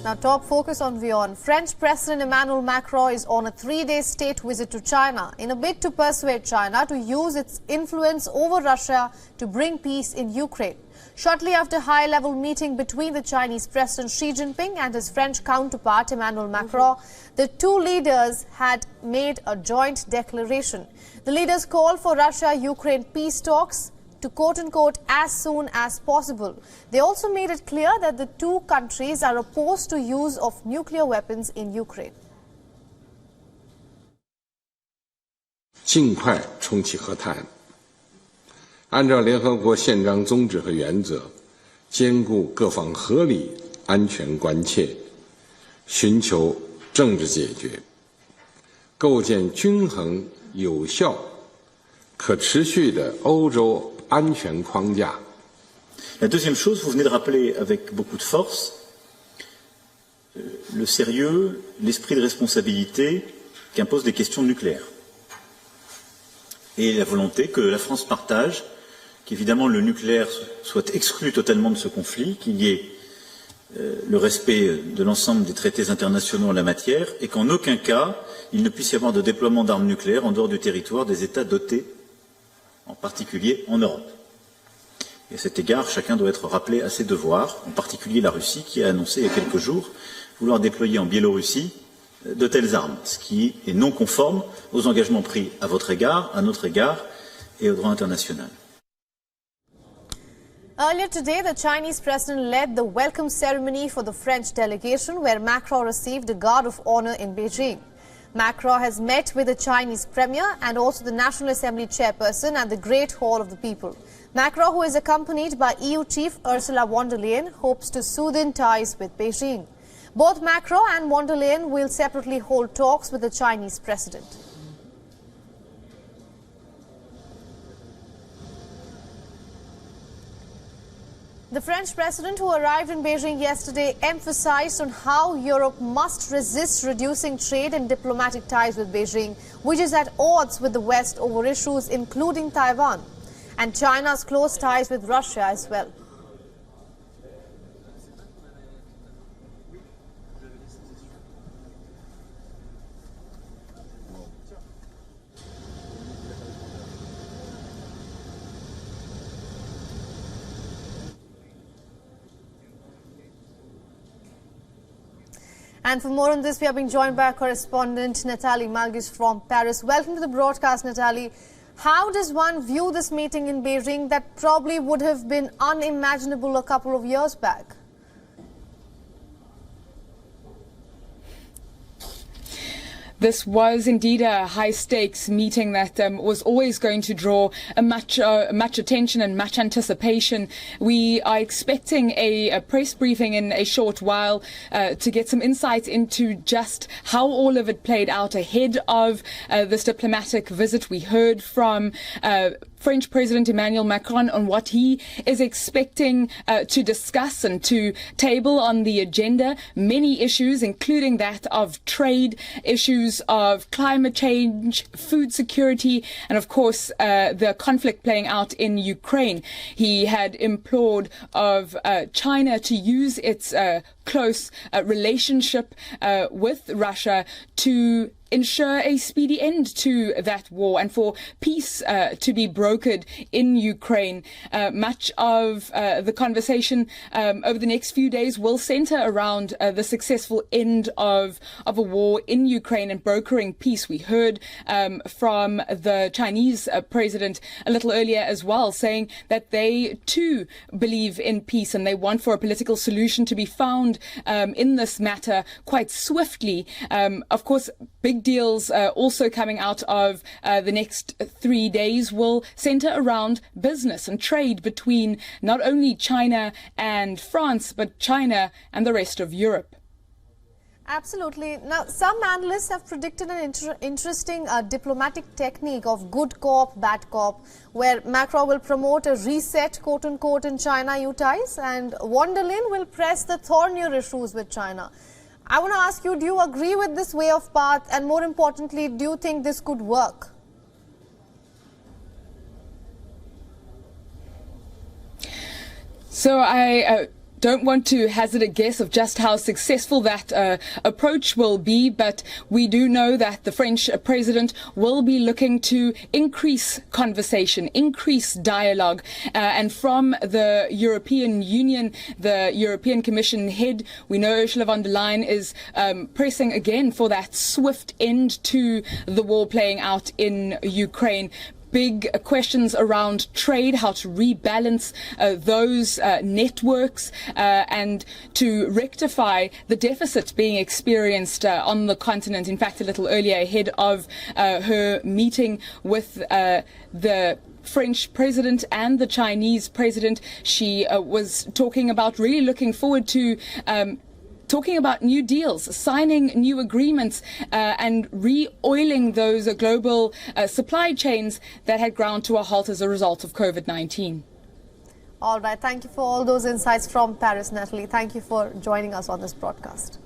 Now, top focus on WION. French President Emmanuel Macron is on a 3-day state visit to China in a bid to persuade China to use its influence over Russia to bring peace in Ukraine. Shortly after a high-level meeting between the Chinese President Xi Jinping and his French counterpart Emmanuel Macron, the two leaders had made a joint declaration. The leaders called for Russia-Ukraine peace talks to quote-unquote as soon as possible. They also made it clear that the two countries are opposed to use of nuclear weapons in Ukraine. 尽快重启和谈，按照联合国宪章宗旨和原则，兼顾各方合理安全关切，寻求政治解决，构建均衡、有效、可持续的欧洲安全框架。 La deuxième chose, vous venez de rappeler avec beaucoup de force le sérieux, l'esprit de responsabilité qu'imposent les questions nucléaires. Et la volonté que la France partage qu'évidemment le nucléaire soit exclu totalement de ce conflit, qu'il y ait le respect de l'ensemble des traités internationaux en la matière et qu'en aucun cas il ne puisse y avoir de déploiement d'armes nucléaires en dehors du territoire des États dotés, en particulier en Europe. Et à cet égard, chacun doit être rappelé à ses devoirs, en particulier la Russie qui a annoncé il y a quelques jours vouloir déployer en Biélorussie de telles armes, ce qui est non conforme aux engagements pris à votre égard, à notre égard et au droit international. Earlier today, the Chinese president led the welcome ceremony for the French delegation, where Macron received a guard of honor in Beijing. Macron has met with the Chinese premier and also the National Assembly chairperson at the Great Hall of the People. Macron, who is accompanied by EU chief Ursula von der Leyen, hopes to soothe ties with Beijing. Both Macron and von der Leyen will separately hold talks with the Chinese president. The French president, who arrived in Beijing yesterday, emphasized on how Europe must resist reducing trade and diplomatic ties with Beijing, which is at odds with the West over issues including Taiwan and China's close ties with Russia as well. And for more on this, we are being joined by our correspondent, Nathalie Malgus from Paris. Welcome to the broadcast, Nathalie. How does one view this meeting in Beijing that probably would have been unimaginable a couple of years back? This was indeed a high-stakes meeting that was always going to draw much attention and much anticipation. We are expecting a press briefing in a short while to get some insight into just how all of it played out ahead of this diplomatic visit. We heard from French President Emmanuel Macron on what he is expecting to discuss and to table on the agenda. Many issues, including that of trade, issues of climate change, food security, and of course the conflict playing out in Ukraine. He had implored of China to use its close relationship with Russia to ensure a speedy end to that war and for peace to be brokered in Ukraine. Much of the conversation over the next few days will center around the successful end of a war in Ukraine and brokering peace. We heard from the Chinese president a little earlier as well, saying that they too believe in peace and they want for a political solution to be found in this matter quite swiftly. Of course, big deals also coming out of the next 3 days will center around business and trade between not only China and France, but China and the rest of Europe. Absolutely. Now, some analysts have predicted an interesting diplomatic technique of good cop, bad cop, where Macron will promote a reset, quote-unquote, in China-EU ties, and von der Leyen will press the thornier issues with China. I want to ask you, do you agree with this way of path? And more importantly, do you think this could work? So don't want to hazard a guess of just how successful that approach will be, but we do know that the French president will be looking to increase conversation, increase dialogue, and from the European Union, the European Commission head, we know Ursula von der Leyen is pressing again for that swift end to the war playing out in Ukraine. Big questions around trade, how to rebalance those networks and to rectify the deficit being experienced on the continent. In fact, a little earlier, ahead of her meeting with the French president and the Chinese president, she was talking about really looking forward to talking about new deals, signing new agreements and re-oiling those global supply chains that had ground to a halt as a result of COVID-19. All right. Thank you for all those insights from Paris, Natalie. Thank you for joining us on this broadcast.